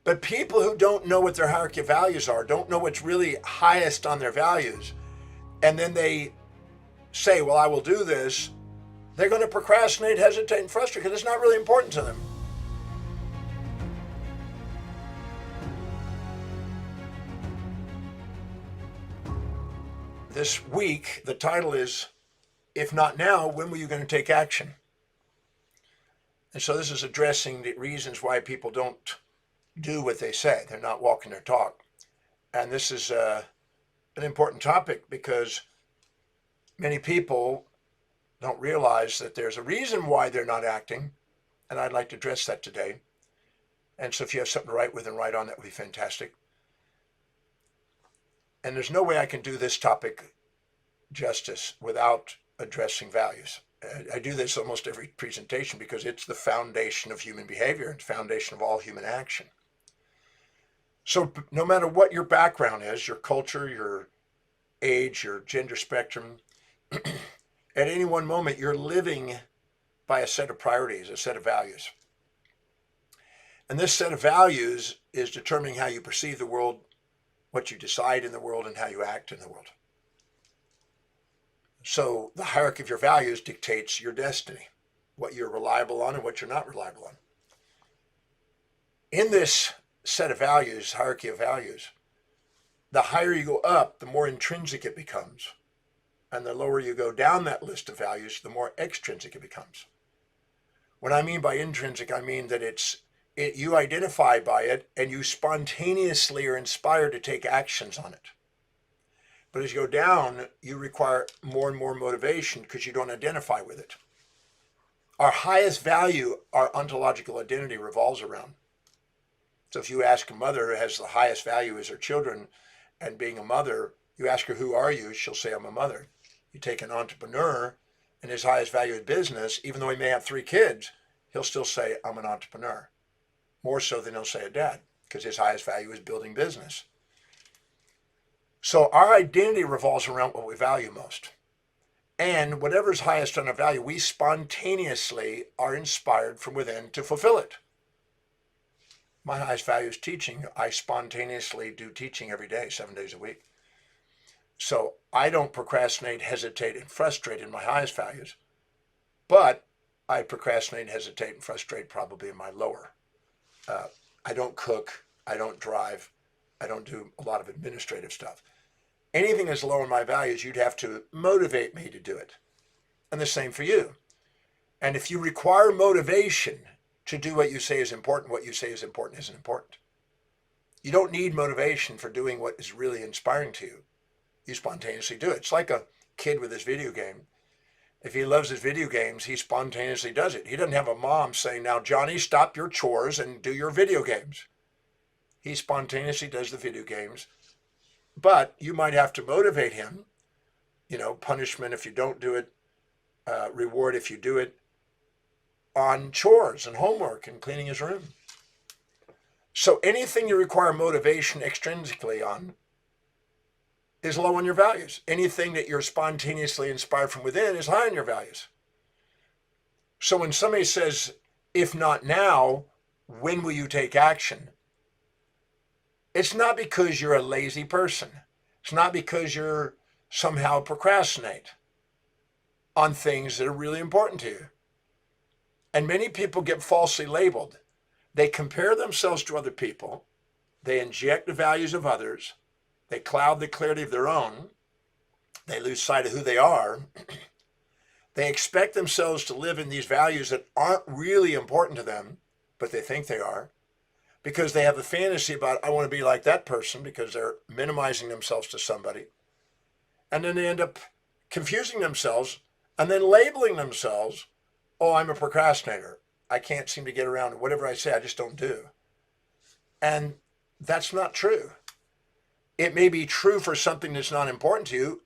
But people who don't know what their hierarchy of values are, don't know what's really highest on their values, and then they say, well, I will do this, they're going to procrastinate, hesitate, and frustrate because it's not really important to them. This week, the title is, If Not Now, When Were You Going to Take Action? And so this is addressing the reasons why people don't do what they say. They're not walking their talk. And this is an important topic because many people don't realize that there's a reason why they're not acting. And I'd like to address that today. And so if you have something to write with and write on, that would be fantastic. And there's no way I can do this topic justice without addressing values. I do this almost every presentation because it's the foundation of human behavior and foundation of all human action. So no matter what your background is, your culture, your age, your gender spectrum, at any one moment, you're living by a set of priorities, a set of values. And this set of values is determining how you perceive the world, what you decide in the world, and how you act in the world. So the hierarchy of your values dictates your destiny, what you're reliable on and what you're not reliable on. In this set of values, hierarchy of values, the higher you go up, the more intrinsic it becomes. And the lower you go down that list of values, the more extrinsic it becomes. What I mean by intrinsic, I mean that you identify by it and you spontaneously are inspired to take actions on it. But as you go down, you require more and more motivation because you don't identify with it. Our highest value, our ontological identity, revolves around. So if you ask a mother who has the highest value as her children, and being a mother, you ask her, who are you? She'll say, I'm a mother. You take an entrepreneur and his highest value in business, even though he may have 3 kids, he'll still say, I'm an entrepreneur. More so than he'll say a dad, because his highest value is building business. So our identity revolves around what we value most. And whatever's highest on our value, we spontaneously are inspired from within to fulfill it. My highest value is teaching. I spontaneously do teaching every day, 7 days a week. So I don't procrastinate, hesitate, and frustrate in my highest values, but I procrastinate, hesitate, and frustrate probably in my lower. I don't cook, I don't drive, I don't do a lot of administrative stuff. Anything that's low in my values, you'd have to motivate me to do it. And the same for you. And if you require motivation to do what you say is important, what you say is important isn't important. You don't need motivation for doing what is really inspiring to you. You spontaneously do it. It's like a kid with his video game. If he loves his video games, he spontaneously does it. He doesn't have a mom saying, now, Johnny, stop your chores and do your video games. He spontaneously does the video games. But you might have to motivate him, punishment if you don't do it, reward if you do it, on chores and homework and cleaning his room. So anything you require motivation extrinsically on is low on your values. Anything that you're spontaneously inspired from within is high on your values. So when somebody says, if not now, when will you take action? It's not because you're a lazy person. It's not because you're somehow procrastinate on things that are really important to you. And many people get falsely labeled. They compare themselves to other people. They inject the values of others. They cloud the clarity of their own. They lose sight of who they are. They expect themselves to live in these values that aren't really important to them, but they think they are, because they have a fantasy about, I want to be like that person, because they're minimizing themselves to somebody. And then they end up confusing themselves and then labeling themselves, oh, I'm a procrastinator. I can't seem to get around to whatever I say, I just don't do. And that's not true. It may be true for something that's not important to you.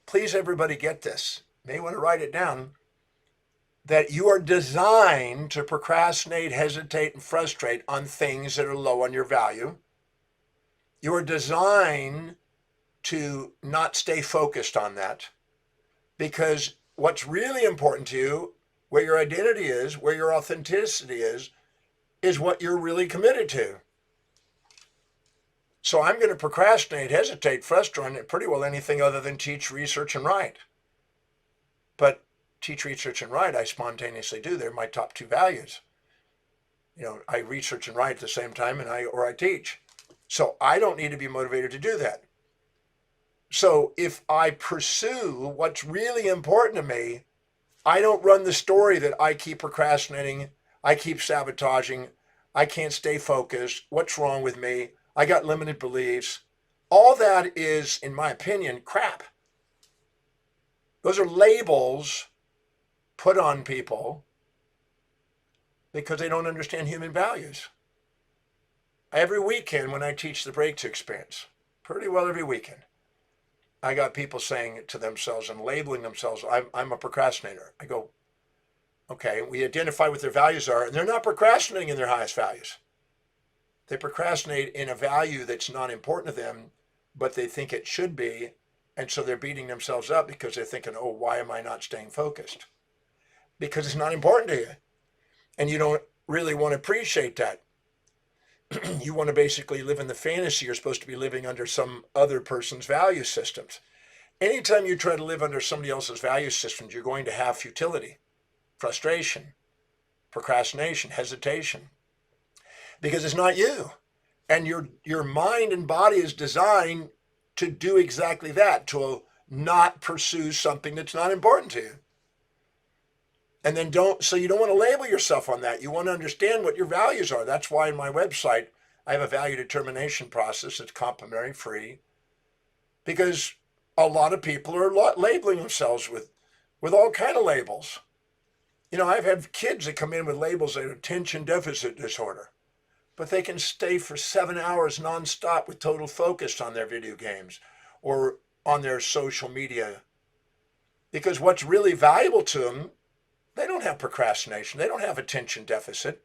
Please, everybody, get this. You may want to write it down. That you are designed to procrastinate, hesitate, and frustrate on things that are low on your value. You are designed to not stay focused on that, because what's really important to you, where your identity is, where your authenticity is what you're really committed to. So I'm going to procrastinate, hesitate, frustrate on pretty well anything other than teach, research, and write. But teach, research, and write, I spontaneously do. They're my top two values. I research and write at the same time, and I teach. So I don't need to be motivated to do that. So if I pursue what's really important to me, I don't run the story that I keep procrastinating, I keep sabotaging, I can't stay focused, what's wrong with me, I got limited beliefs. All that is, in my opinion, crap. Those are labels put on people because they don't understand human values. Every weekend when I teach the breakthrough experience, pretty well every weekend, I got people saying to themselves and labeling themselves, I'm a procrastinator. I go, okay, we identify what their values are, and they're not procrastinating in their highest values. They procrastinate in a value that's not important to them, but they think it should be, and so they're beating themselves up because they're thinking, oh, why am I not staying focused? Because it's not important to you, and you don't really want to appreciate that. You want to basically live in the fantasy you're supposed to be living under some other person's value systems. Anytime you try to live under somebody else's value systems, you're going to have futility, frustration, procrastination, hesitation, because it's not you. And your mind and body is designed to do exactly that, to not pursue something that's not important to you. And then you don't want to label yourself on that. You want to understand what your values are. That's why in my website, I have a value determination process that's complimentary, free, because a lot of people are labeling themselves with all kind of labels. I've had kids that come in with labels like attention deficit disorder, but they can stay for 7 hours nonstop with total focus on their video games or on their social media. Because what's really valuable to them, they don't have procrastination, they don't have attention deficit,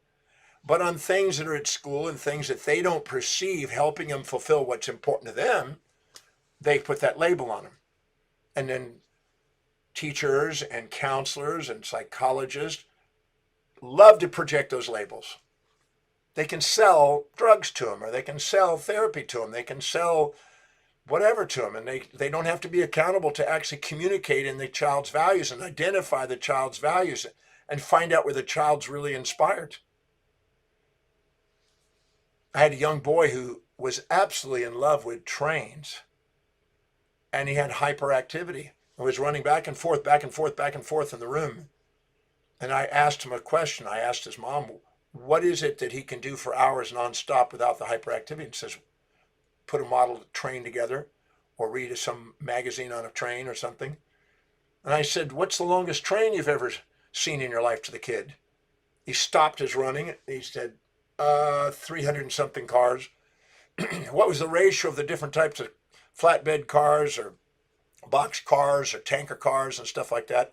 but on things that are at school and things that they don't perceive helping them fulfill what's important to them, they put that label on them. And then teachers and counselors and psychologists love to project those labels. They can sell drugs to them, or they can sell therapy to them, they can sell whatever to them, and they don't have to be accountable to actually communicate in the child's values and identify the child's values and find out where the child's really inspired. I had a young boy who was absolutely in love with trains, and he had hyperactivity and was running back and forth, back and forth, back and forth in the room. And I asked him a question. I asked his mom, what is it that he can do for hours nonstop without the hyperactivity? And says, put a model train together or read some magazine on a train or something. And I said, what's the longest train you've ever seen in your life, to the kid? He stopped his running. He said, 300 and something cars. What was the ratio of the different types of flatbed cars or box cars or tanker cars and stuff like that?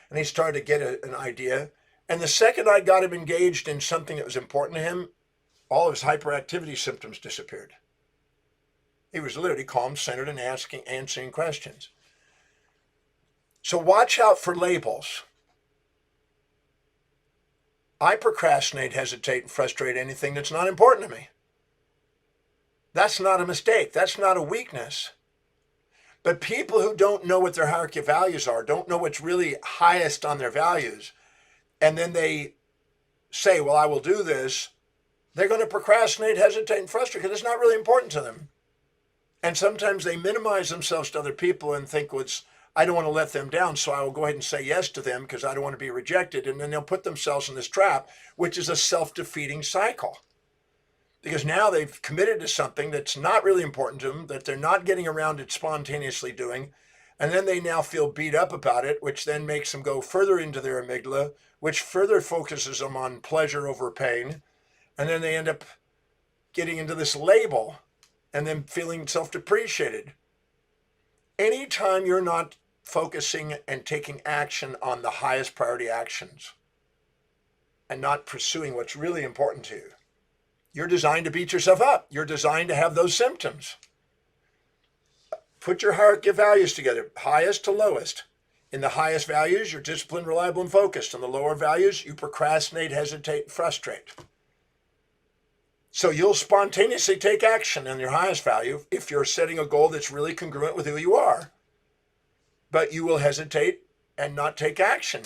And he started to get an idea. And the second I got him engaged in something that was important to him, all of his hyperactivity symptoms disappeared. He was literally calm, centered, and answering questions. So watch out for labels. I procrastinate, hesitate, and frustrate anything that's not important to me. That's not a mistake. That's not a weakness. But people who don't know what their hierarchy of values are, don't know what's really highest on their values, and then they say, well, I will do this, they're going to procrastinate, hesitate, and frustrate because it's not really important to them. And sometimes they minimize themselves to other people and think, well, I don't want to let them down, so I will go ahead and say yes to them because I don't want to be rejected. And then they'll put themselves in this trap, which is a self-defeating cycle. Because now they've committed to something that's not really important to them, that they're not getting around to spontaneously doing. And then they now feel beat up about it, which then makes them go further into their amygdala, which further focuses them on pleasure over pain. And then they end up getting into this label and then feeling self-depreciated. Anytime you're not focusing and taking action on the highest priority actions and not pursuing what's really important to you, you're designed to beat yourself up. You're designed to have those symptoms. Put your hierarchy of values together, highest to lowest. In the highest values, you're disciplined, reliable, and focused. In the lower values, you procrastinate, hesitate, and frustrate. So you'll spontaneously take action on your highest value if you're setting a goal that's really congruent with who you are. But you will hesitate and not take action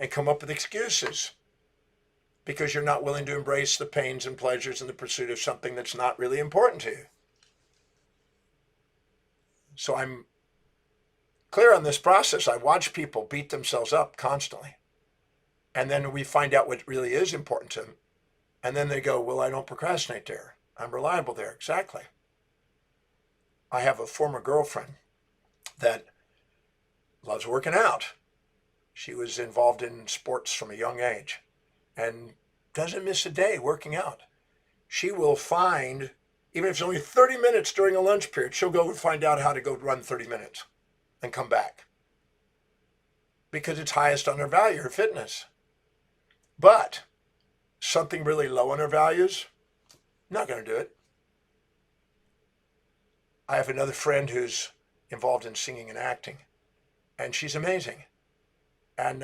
and come up with excuses because you're not willing to embrace the pains and pleasures in the pursuit of something that's not really important to you. So I'm clear on this process. I watch people beat themselves up constantly. And then we find out what really is important to them. And then they go, well, I don't procrastinate there. I'm reliable there. Exactly. I have a former girlfriend that loves working out. She was involved in sports from a young age and doesn't miss a day working out. She will find, even if it's only 30 minutes during a lunch period, she'll go and find out how to go run 30 minutes and come back because it's highest on her value, her fitness. But something really low on her values, not going to do it. I have another friend who's involved in singing and acting, and she's amazing. And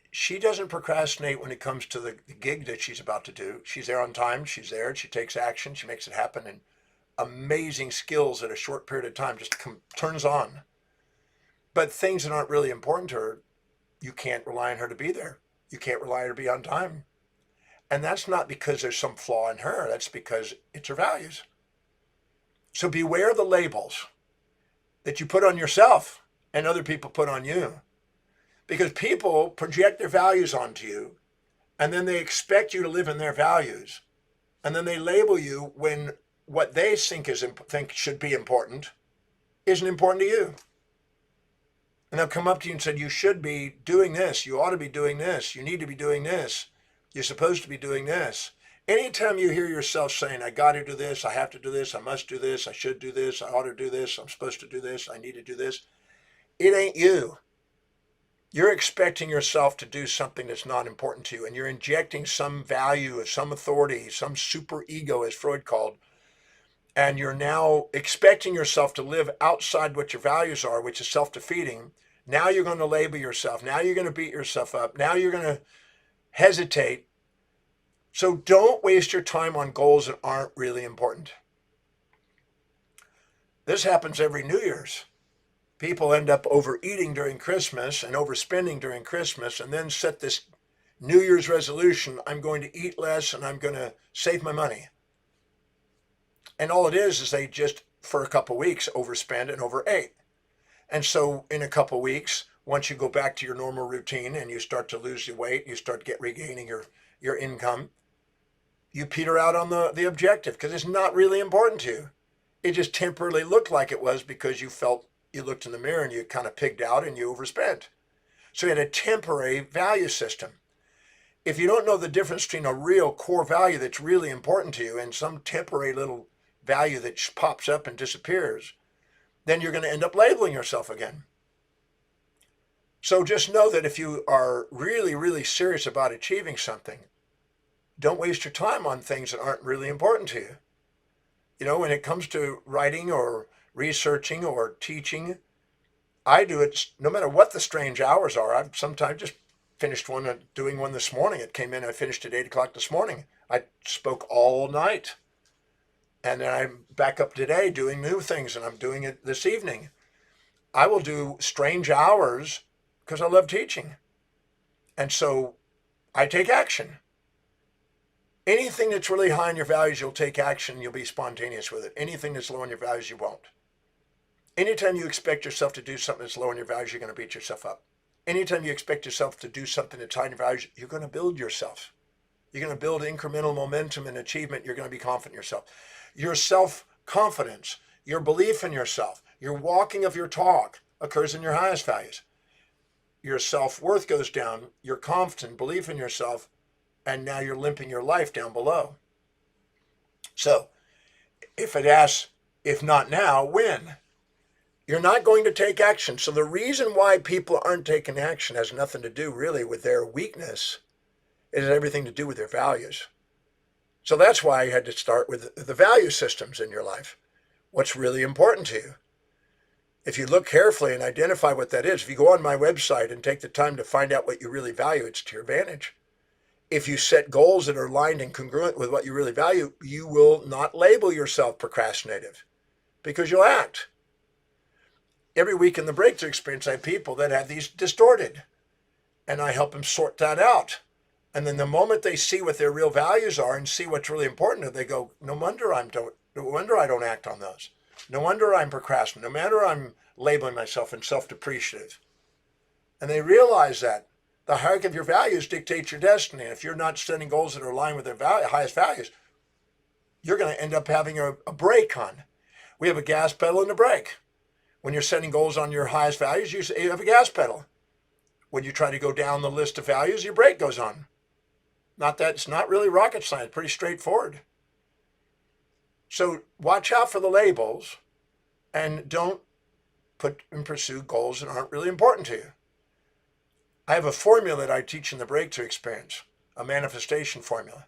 she doesn't procrastinate when it comes to the gig that she's about to do. She's there on time. She's there. She takes action. She makes it happen. And amazing skills at a short period of time just turns on. But things that aren't really important to her, you can't rely on her to be there. You can't rely on her to be on time. And that's not because there's some flaw in her. That's because it's her values. So beware the labels that you put on yourself and other people put on you. Because people project their values onto you, and then they expect you to live in their values. And then they label you when what they think should be important isn't important to you. And they'll come up to you and say, you should be doing this. You ought to be doing this. You need to be doing this. You're supposed to be doing this. Anytime you hear yourself saying, I got to do this, I have to do this, I must do this, I should do this, I ought to do this, I'm supposed to do this, I need to do this, it ain't you. You're expecting yourself to do something that's not important to you, and you're injecting some value, some authority, some super ego, as Freud called, and you're now expecting yourself to live outside what your values are, which is self-defeating. Now you're going to label yourself. Now you're going to beat yourself up. Now you're going to hesitate. So don't waste your time on goals that aren't really important. This happens every New Year's. People end up overeating during Christmas and overspending during Christmas and then set this New Year's resolution, I'm going to eat less and I'm going to save my money. And all it is they just, for a couple of weeks, overspend and overate. And so in a couple of weeks, once you go back to your normal routine and you start to lose your weight, you start regaining your income, you peter out on the objective because it's not really important to you. It just temporarily looked like it was because you looked in the mirror and you kind of pigged out and you overspent. So you had a temporary value system. If you don't know the difference between a real core value that's really important to you and some temporary little value that pops up and disappears, then you're going to end up labeling yourself again. So just know that if you are really, really serious about achieving something, don't waste your time on things that aren't really important to you. You know, when it comes to writing or researching or teaching, I do it no matter what the strange hours are. I've sometimes just finished doing one this morning. It came in, I finished at 8 o'clock this morning. I spoke all night. And then I'm back up today doing new things, and I'm doing it this evening. I will do strange hours because I love teaching. And so I take action. Anything that's really high in your values, you'll take action, you'll be spontaneous with it. Anything that's low in your values, you won't. Anytime you expect yourself to do something that's low in your values, you're going to beat yourself up. Anytime you expect yourself to do something that's high in your values, you're going to build yourself. You're going to build incremental momentum and achievement. You're going to be confident in yourself. Your self-confidence, your belief in yourself, your walking of your talk occurs in your highest values. Your self-worth goes down, your confidence, belief in yourself, and now you're limping your life down below. So if it asks, if not now, when? You're not going to take action. So the reason why people aren't taking action has nothing to do really with their weakness. It has everything to do with their values. So that's why you had to start with the value systems in your life. What's really important to you? If you look carefully and identify what that is, if you go on my website and take the time to find out what you really value, it's to your advantage. if you set goals that are aligned and congruent with what you really value, you will not label yourself procrastinative because you'll act. Every week in the breakthrough experience, I have people that have these distorted, and I help them sort that out. And then the moment they see what their real values are and see what's really important, they go, no wonder I don't act on those. No wonder I'm procrastinating. No wonder I'm labeling myself and self-depreciative. And they realize that the hierarchy of your values dictates your destiny. And if you're not setting goals that are aligned with their highest values, you're going to end up having a brake on. We have a gas pedal and a brake. When you're setting goals on your highest values, you have a gas pedal. When you try to go down the list of values, your brake goes on. It's not really rocket science, pretty straightforward. So watch out for the labels and don't put and pursue goals that aren't really important to you. I have a formula that I teach in the breakthrough experience, a manifestation formula.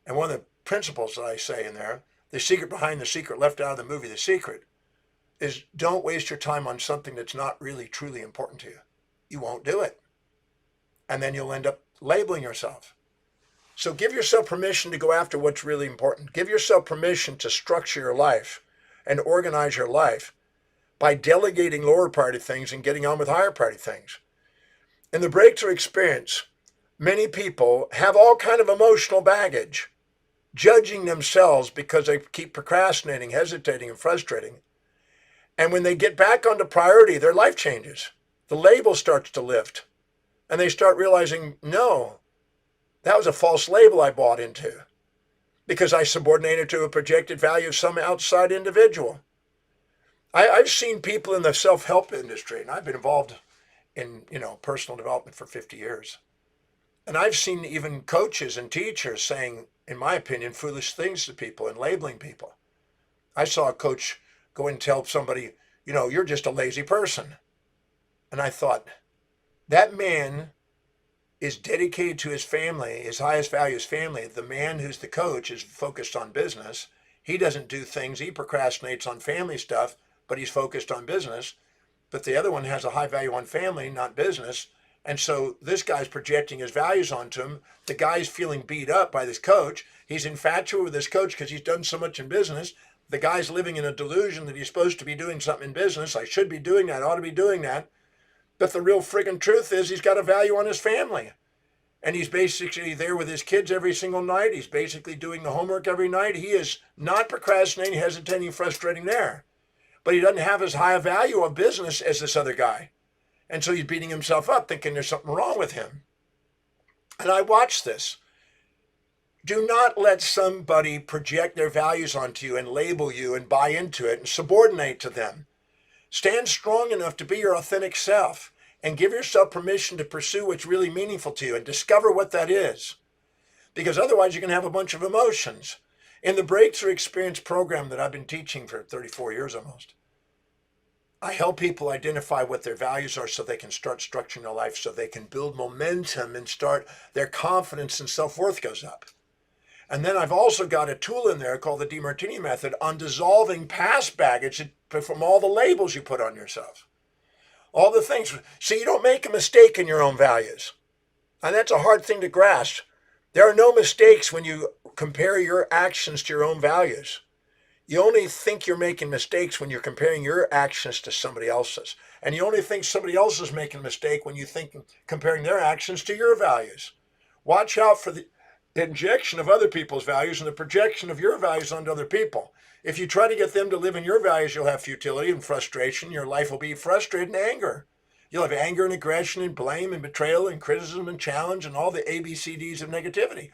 And one of the principles that I say in there, the secret behind the secret left out of the movie The Secret, is don't waste your time on something that's not really truly important to you. You won't do it. And then you'll end up labeling yourself. So give yourself permission to go after what's really important. Give yourself permission to structure your life and organize your life by delegating lower priority things and getting on with higher priority things. In the breakthrough experience, many people have all kind of emotional baggage, judging themselves because they keep procrastinating, hesitating, and frustrating. And when they get back onto priority, their life changes. The label starts to lift. And they start realizing, no, that was a false label I bought into because I subordinated to a projected value of some outside individual. I've seen people in the self-help industry, and I've been involved in personal development for 50 years. And I've seen even coaches and teachers saying, in my opinion, foolish things to people and labeling people. I saw a coach go and tell somebody, you're just a lazy person. And I thought, that man is dedicated to his family, his highest value is family. The man who's the coach is focused on business. He doesn't do things, he procrastinates on family stuff, but he's focused on business. But the other one has a high value on family, not business. And so this guy's projecting his values onto him. The guy's feeling beat up by this coach. He's infatuated with this coach because he's done so much in business. The guy's living in a delusion that he's supposed to be doing something in business. I should be doing that, ought to be doing that. But the real friggin' truth is he's got a value on his family. And he's basically there with his kids every single night. He's basically doing the homework every night. He is not procrastinating, hesitating, frustrating there. But he doesn't have as high a value of business as this other guy. And so he's beating himself up thinking there's something wrong with him. And I watch this. Do not let somebody project their values onto you and label you and buy into it and subordinate to them. Stand strong enough to be your authentic self and give yourself permission to pursue what's really meaningful to you and discover what that is. Because otherwise you're going to have a bunch of emotions. In the Breakthrough Experience program that I've been teaching for 34 years almost, I help people identify what their values are so they can start structuring their life, so they can build momentum and start their confidence and self-worth goes up. And then I've also got a tool in there called the Demartini method on dissolving past baggage from all the labels you put on yourself. All the things. So you don't make a mistake in your own values. And that's a hard thing to grasp. There are no mistakes when you compare your actions to your own values. You only think you're making mistakes when you're comparing your actions to somebody else's. And you only think somebody else is making a mistake when you think comparing their actions to your values. Watch out for the injection of other people's values and the projection of your values onto other people. If you try to get them to live in your values, you'll have futility and frustration. Your life will be frustrated and anger. You'll have anger and aggression and blame and betrayal and criticism and challenge and all the ABCDs of negativity.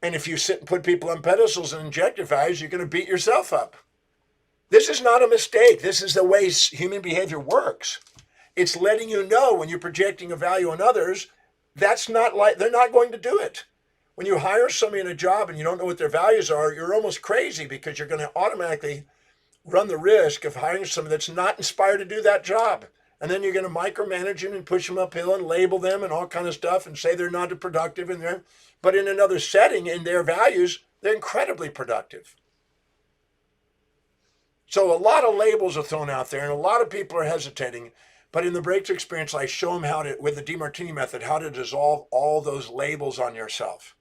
And if you sit and put people on pedestals and inject your values, you're going to beat yourself up. This is not a mistake. This is the way human behavior works. It's letting you know when you're projecting a value on others, they're not going to do it. When you hire somebody in a job and you don't know what their values are, you're almost crazy because you're going to automatically run the risk of hiring somebody that's not inspired to do that job. And then you're going to micromanage them and push them uphill and label them and all kind of stuff and say they're not productive but in another setting, in their values, they're incredibly productive. So a lot of labels are thrown out there and a lot of people are hesitating But in the breakthrough experience, I show them how to, with the Demartini method, how to dissolve all those labels on yourself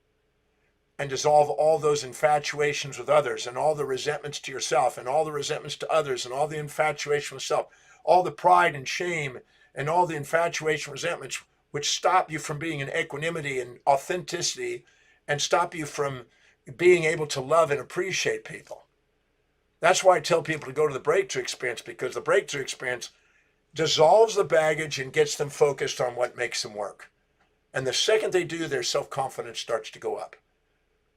and dissolve all those infatuations with others and all the resentments to yourself and all the resentments to others and all the infatuation with self, all the pride and shame and all the infatuation, resentments, which stop you from being in equanimity and authenticity and stop you from being able to love and appreciate people. That's why I tell people to go to the breakthrough experience, because the breakthrough experience dissolves the baggage and gets them focused on what makes them work. And the second they do, their self-confidence starts to go up.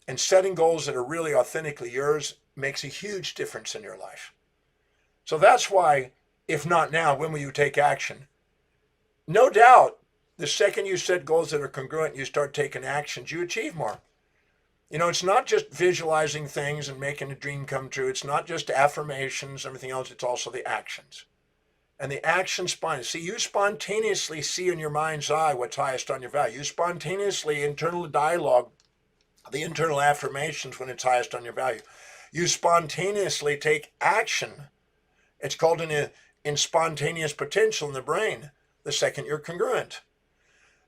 And setting goals that are really authentically yours makes a huge difference in your life. So that's why, if not now, when will you take action? No doubt, the second you set goals that are congruent, you start taking actions, you achieve more. You know, it's not just visualizing things and making a dream come true. It's not just affirmations, everything else. It's also the actions. And the action see, you spontaneously see in your mind's eye what's highest on your value. You spontaneously internal dialogue, the internal affirmations when it's highest on your value. You spontaneously take action. It's called in spontaneous potential in the brain, the second you're congruent.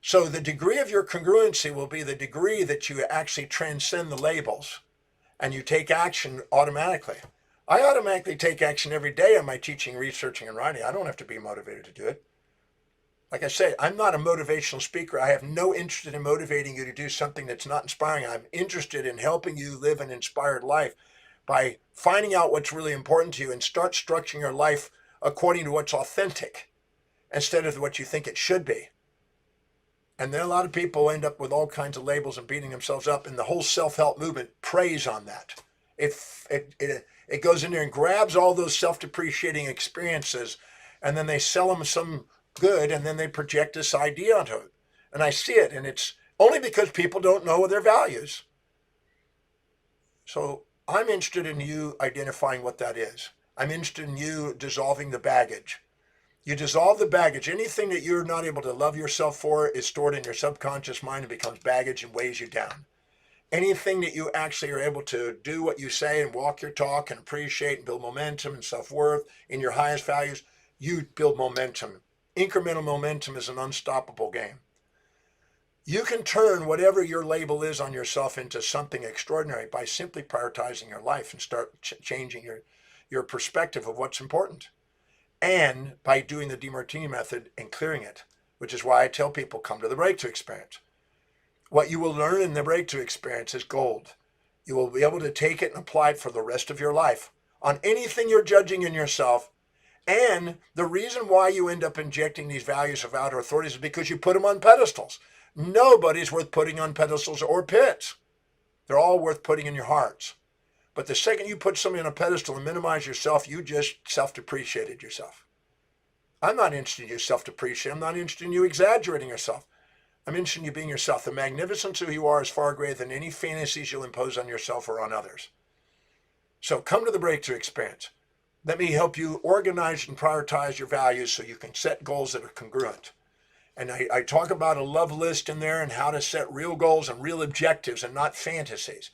So the degree of your congruency will be the degree that you actually transcend the labels and you take action automatically. I automatically take action every day on my teaching, researching, and writing. I don't have to be motivated to do it. Like I say, I'm not a motivational speaker. I have no interest in motivating you to do something that's not inspiring. I'm interested in helping you live an inspired life by finding out what's really important to you and start structuring your life according to what's authentic instead of what you think it should be. And then a lot of people end up with all kinds of labels and beating themselves up, and the whole self-help movement preys on that. It goes in there and grabs all those self-depreciating experiences, and then they sell them some good, and then they project this idea onto it. And I see it, and it's only because people don't know their values. So I'm interested in you identifying what that is. I'm interested in you dissolving the baggage. You dissolve the baggage. Anything that you're not able to love yourself for is stored in your subconscious mind and becomes baggage and weighs you down. Anything that you actually are able to do what you say and walk your talk and appreciate and build momentum and self-worth in your highest values, you build momentum. Incremental momentum is an unstoppable game. You can turn whatever your label is on yourself into something extraordinary by simply prioritizing your life and start changing your perspective of what's important. And by doing the Demartini method and clearing it, which is why I tell people, come to the breakthrough experience. What you will learn in the breakthrough experience is gold. You will be able to take it and apply it for the rest of your life on anything you're judging in yourself. And the reason why you end up injecting these values of outer authorities is because you put them on pedestals. Nobody's worth putting on pedestals or pits. They're all worth putting in your hearts. But the second you put something on a pedestal and minimize yourself, you just self-depreciated yourself. I'm not interested in you self-depreciating. I'm not interested in you exaggerating yourself. I'm interested in you being yourself. The magnificence of who you are is far greater than any fantasies you'll impose on yourself or on others. So come to the breakthrough experience. Let me help you organize and prioritize your values so you can set goals that are congruent. And I talk about a love list in there and how to set real goals and real objectives and not fantasies.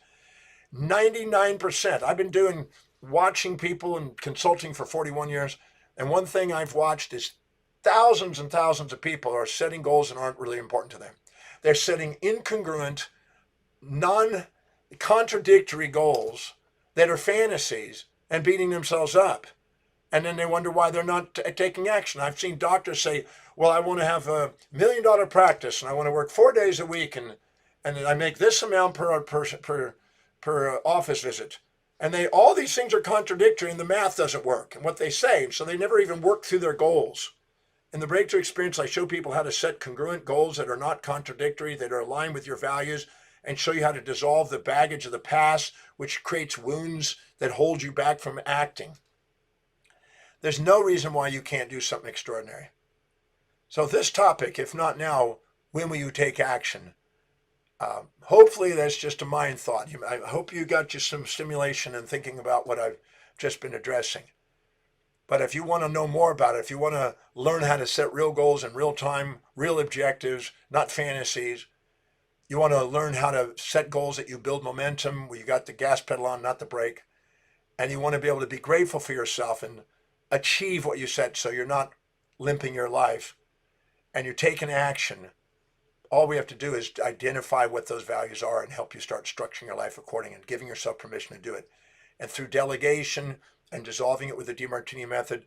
99%. I've been watching people and consulting for 41 years. And one thing I've watched is thousands and thousands of people are setting goals that aren't really important to them. They're setting incongruent, non-contradictory goals that are fantasies and beating themselves up. And then they wonder why they're not taking action. I've seen doctors say, well, I want to have $1 million practice and I want to work 4 days a week and I make this amount per office visit. And all these things are contradictory and the math doesn't work and what they say. So they never even work through their goals. In the breakthrough experience, I show people how to set congruent goals that are not contradictory, that are aligned with your values, and show you how to dissolve the baggage of the past, which creates wounds that hold you back from acting. There's no reason why you can't do something extraordinary. So this topic, if not now, when will you take action? Hopefully that's just a mind thought. I hope you got you some stimulation in thinking about what I've just been addressing. But if you want to know more about it, if you want to learn how to set real goals in real time, real objectives, not fantasies, you want to learn how to set goals that you build momentum, where you got the gas pedal on, not the brake, and you want to be able to be grateful for yourself and achieve what you set so you're not limping your life, and you're taking action, all we have to do is identify what those values are and help you start structuring your life accordingly and giving yourself permission to do it. And through delegation and dissolving it with the Demartini method,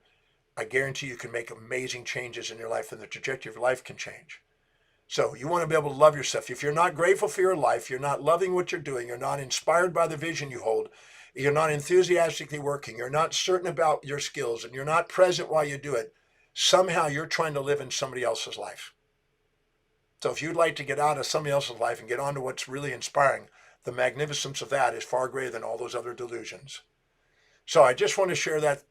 I guarantee you can make amazing changes in your life, and the trajectory of your life can change. So you want to be able to love yourself. If you're not grateful for your life, you're not loving what you're doing, you're not inspired by the vision you hold, you're not enthusiastically working, you're not certain about your skills, and you're not present while you do it, somehow you're trying to live in somebody else's life. So if you'd like to get out of somebody else's life and get on to what's really inspiring, the magnificence of that is far greater than all those other delusions. So I just want to share that,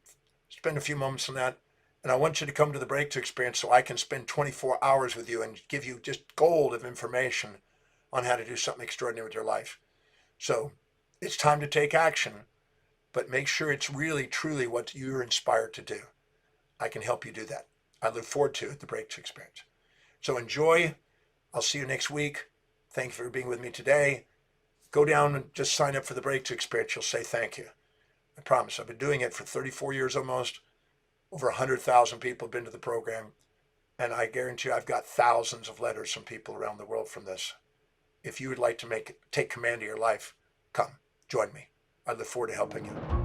spend a few moments on that. And I want you to come to the Breakthrough Experience so I can spend 24 hours with you and give you just gold of information on how to do something extraordinary with your life. So it's time to take action, but make sure it's really, truly what you're inspired to do. I can help you do that. I look forward to it, the Breakthrough Experience. So enjoy. I'll see you next week. Thank you for being with me today. Go down and just sign up for the Breakthrough Experience. You'll say thank you. I promise. I've been doing it for 34 years almost. Over 100,000 people have been to the program. And I guarantee you I've got thousands of letters from people around the world from this. If you would like to take command of your life, come, join me. I look forward to helping you.